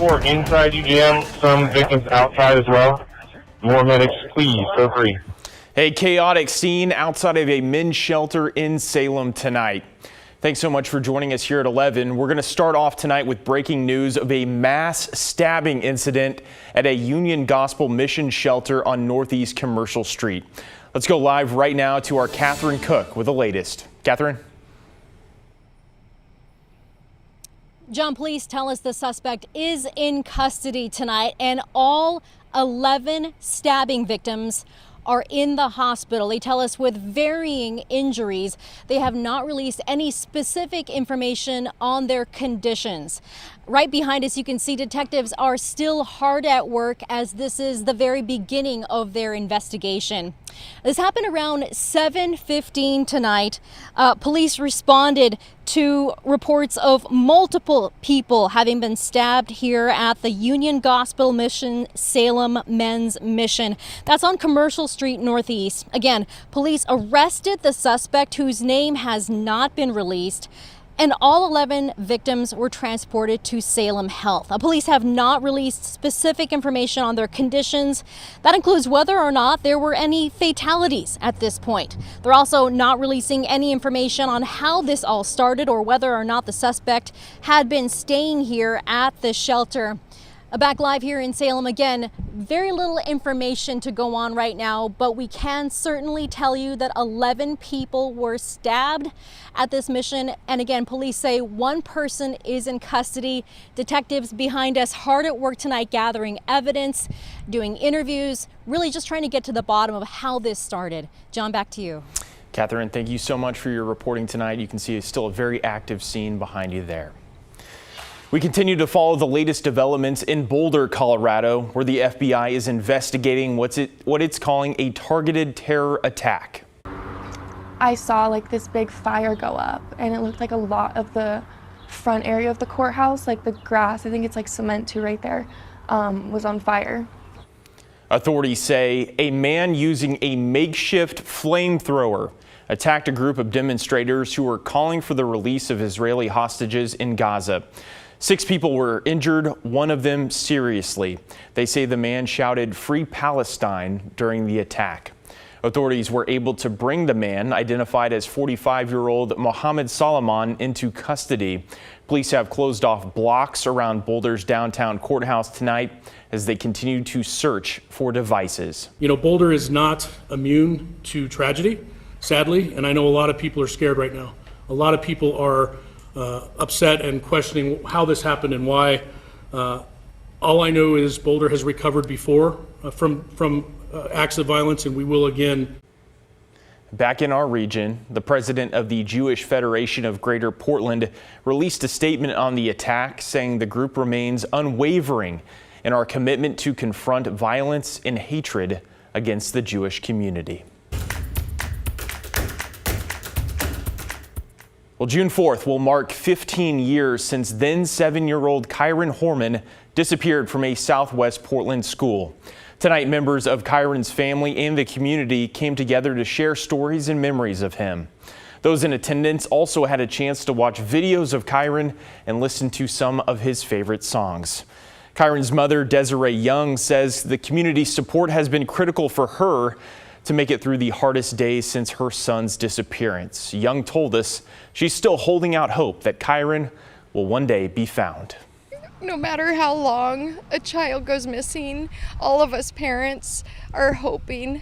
support inside UGM, some victims outside as well. More medics, please feel free. A chaotic scene outside of a men's shelter in Salem tonight. Thanks so much for joining us here at 11. We're going to start off tonight with breaking news of a mass stabbing incident at a Union Gospel Mission shelter on Northeast Commercial Street. Let's go live right now to our Catherine Cook with the latest. Catherine? John, police tell us the suspect is in custody tonight and all 11 stabbing victims are in the hospital. They tell us with varying injuries. They have not released any specific information on their conditions. Right behind us, you can see detectives are still hard at work as this is the very beginning of their investigation. This happened around 7:15 tonight. Police responded to reports of multiple people having been stabbed here at the Union Gospel Mission Salem Men's Mission. That's on Commercial Street Northeast. Again, police arrested the suspect whose name has not been released. And all 11 victims were transported to Salem Health. Police have not released specific information on their conditions. That includes whether or not there were any fatalities at this point. They're also not releasing any information on how this all started or whether or not the suspect had been staying here at the shelter. Back live here in Salem again, very little information to go on right now, but we can certainly tell you that 11 people were stabbed at this mission. And again, police say one person is in custody. Detectives behind us hard at work tonight gathering evidence, doing interviews, really just trying to get to the bottom of how this started. John, back to you. Catherine, thank you so much for your reporting tonight. You can see it's still a very active scene behind you there. We continue to follow the latest developments in Boulder, Colorado, where the FBI is investigating what it's calling a targeted terror attack. I saw like this big fire go up, and it looked like a lot of the front area of the courthouse, like the grass, I think it's like cement too right there, was on fire. Authorities say a man using a makeshift flamethrower attacked a group of demonstrators who were calling for the release of Israeli hostages in Gaza. 6 people were injured, one of them seriously. They say the man shouted "Free Palestine" during the attack. Authorities were able to bring the man, identified as 45-year-old Mohammed Solomon, into custody. Police have closed off blocks around Boulder's downtown courthouse tonight as they continue to search for devices. You know, Boulder is not immune to tragedy, sadly, and I know a lot of people are scared right now. A lot of people are upset and questioning how this happened and why. All I know is Boulder has recovered before from acts of violence, and we will again. Back in our region, the president of the Jewish Federation of Greater Portland released a statement on the attack, saying the group remains unwavering in our commitment to confront violence and hatred against the Jewish community. Well, June 4th will mark 15 years since then 7-year-old Kyron Horman disappeared from a Southwest Portland school. Tonight, members of Kyron's family and the community came together to share stories and memories of him. Those in attendance also had a chance to watch videos of Kyron and listen to some of his favorite songs. Kyron's mother, Desiree Young, says the community's support has been critical for her to make it through the hardest days since her son's disappearance. Young told us she's still holding out hope that Kyron will one day be found. No matter how long a child goes missing, all of us parents are hoping,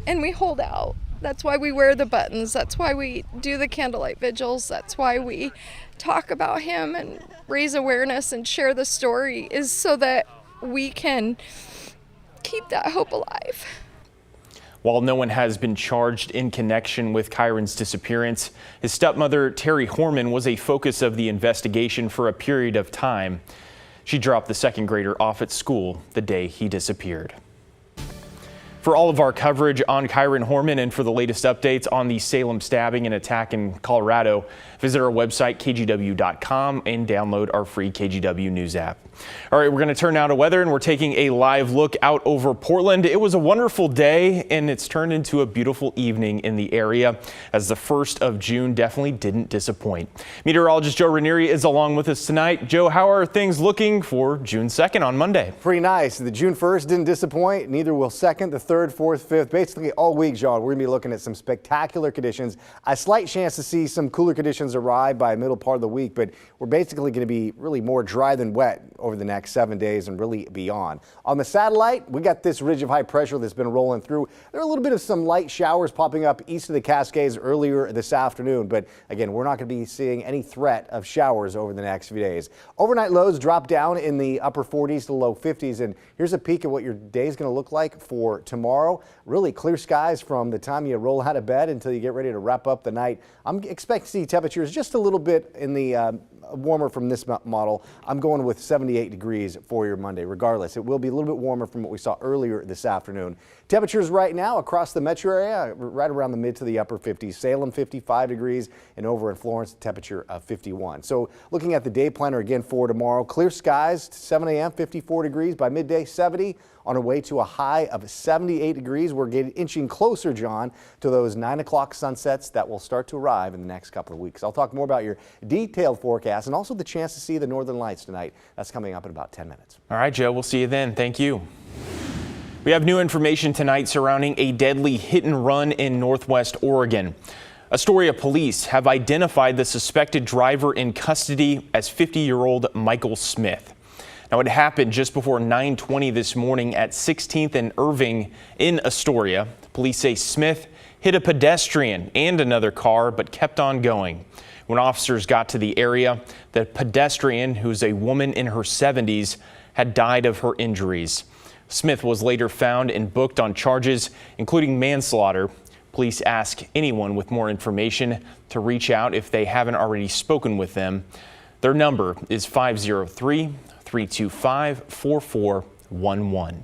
and we hold out. That's why we wear the buttons. That's why we do the candlelight vigils. That's why we talk about him and raise awareness and share the story, is so that we can keep that hope alive. While no one has been charged in connection with Kyron's disappearance, his stepmother, Terry Horman, was a focus of the investigation for a period of time. She dropped the second grader off at school the day he disappeared. For all of our coverage on Kyron Horman and for the latest updates on the Salem stabbing and attack in Colorado, visit our website, KGW.com, and download our free KGW News app. All right, we're going to turn now to weather, and we're taking a live look out over Portland. It was a wonderful day, and it's turned into a beautiful evening in the area, as the 1st of June definitely didn't disappoint. Meteorologist Joe Ranieri is along with us tonight. Joe, how are things looking for June 2nd on Monday? Pretty nice. The June 1st didn't disappoint. Neither will 2nd, the 3rd, 4th, 5th. Basically all week, John, we're going to be looking at some spectacular conditions. A slight chance to see some cooler conditions arrive by middle part of the week, but we're basically going to be really more dry than wet over the next 7 days and really beyond. On the satellite, we got this ridge of high pressure that's been rolling through. There are a little bit of some light showers popping up east of the Cascades earlier this afternoon, but again, we're not going to be seeing any threat of showers over the next few days. Overnight lows drop down in the upper 40s to low 50s, and here's a peek at what your day is going to look like for tomorrow. Really clear skies from the time you roll out of bed until you get ready to wrap up the night. I'm expecting to see temperatures just a little bit in the warmer from this model. I'm going with 78 degrees for your Monday. Regardless, it will be a little bit warmer from what we saw earlier this afternoon. Temperatures right now across the metro area, right around the mid to the upper 50s. Salem 55 degrees, and over in Florence, temperature of 51. So looking at the day planner again for tomorrow, clear skies, 7 a.m., 54 degrees. By midday, 70. On our way to a high of 78 degrees. We're getting inching closer, John, to those 9 o'clock sunsets that will start to arrive in the next couple of weeks. I'll talk more about your detailed forecast and also the chance to see the northern lights tonight. That's coming up in about 10 minutes. All right, Joe, we'll see you then. Thank you. We have new information tonight surrounding a deadly hit and run in Northwest Oregon. Astoria police have identified the suspected driver in custody as 50-year-old Michael Smith. Now, it happened just before 9:20 this morning at 16th and Irving in Astoria. Police say Smith hit a pedestrian and another car, but kept on going. When officers got to the area, the pedestrian, who's a woman in her 70s, had died of her injuries. Smith was later found and booked on charges, including manslaughter. Police ask anyone with more information to reach out if they haven't already spoken with them. Their number is 503-325-4411.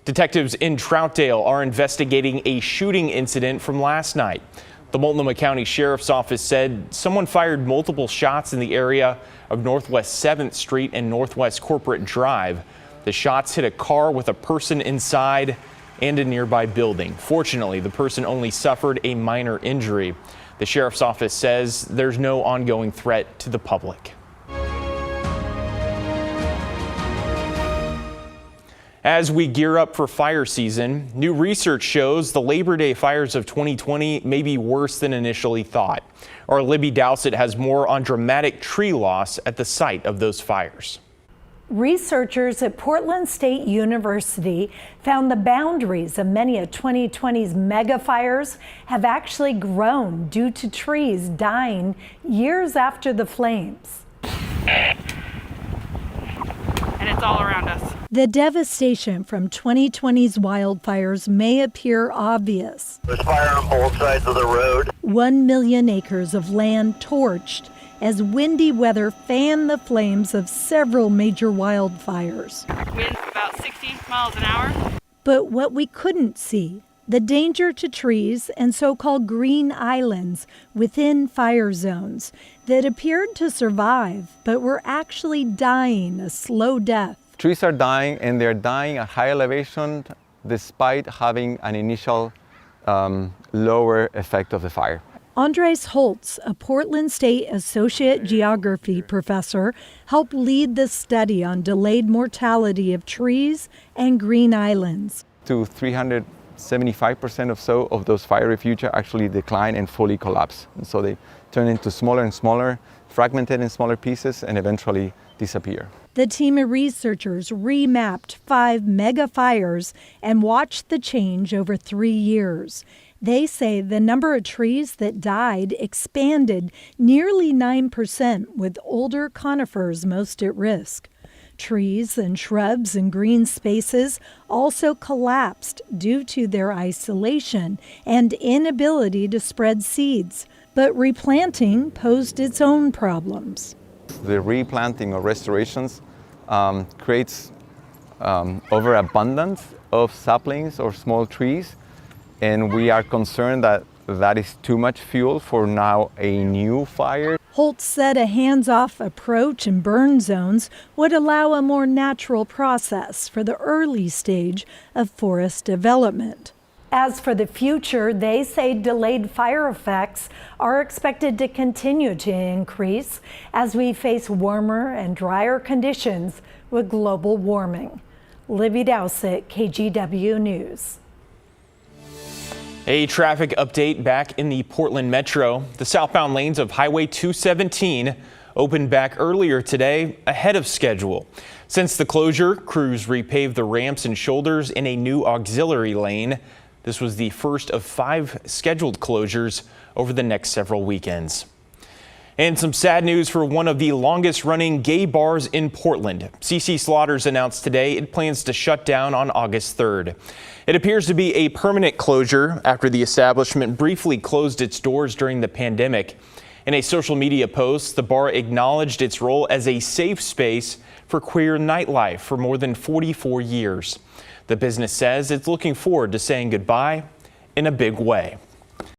Detectives in Troutdale are investigating a shooting incident from last night. The Multnomah County Sheriff's Office said someone fired multiple shots in the area of Northwest 7th Street and Northwest Corporate Drive. The shots hit a car with a person inside and a nearby building. Fortunately, the person only suffered a minor injury. The Sheriff's Office says there's no ongoing threat to the public. As we gear up for fire season, new research shows the Labor Day fires of 2020 may be worse than initially thought. Our Libby Dowsett has more on dramatic tree loss at the site of those fires. Researchers at Portland State University found the boundaries of many of 2020's mega fires have actually grown due to trees dying years after the flames. And it's all around us. The devastation from 2020's wildfires may appear obvious. There's fire on both sides of the road. 1 million acres of land torched as windy weather fanned the flames of several major wildfires. Winds about 60 miles an hour. But what we couldn't see, the danger to trees and so-called green islands within fire zones that appeared to survive but were actually dying a slow death. Trees are dying, and they're dying at high elevation despite having an initial lower effect of the fire. Andres Holtz, a Portland State Associate Geography professor, helped lead the study on delayed mortality of trees and green islands. To 375% or so of those fire refuges actually decline and fully collapse. And so they turn into smaller and smaller, fragmented in smaller pieces, and eventually disappear. The team of researchers remapped 5 mega fires and watched the change over 3 years. They say the number of trees that died expanded nearly 9%, with older conifers most at risk. Trees and shrubs and green spaces also collapsed due to their isolation and inability to spread seeds. But replanting posed its own problems. The replanting or restorations creates overabundance of saplings or small trees, and we are concerned that that is too much fuel for now a new fire. Holtz said a hands-off approach in burn zones would allow a more natural process for the early stage of forest development. As for the future, they say delayed fire effects are expected to continue to increase as we face warmer and drier conditions with global warming. Libby Dowsett, KGW News. A traffic update back in the Portland Metro. The southbound lanes of Highway 217 opened back earlier today ahead of schedule. Since the closure, crews repaved the ramps and shoulders in a new auxiliary lane. This was the first of 5 scheduled closures over the next several weekends. And some sad news for one of the longest running gay bars in Portland. CC Slaughters announced today it plans to shut down on August 3rd. It appears to be a permanent closure after the establishment briefly closed its doors during the pandemic. In a social media post, the bar acknowledged its role as a safe space for queer nightlife for more than 44 years. The business says it's looking forward to saying goodbye in a big way.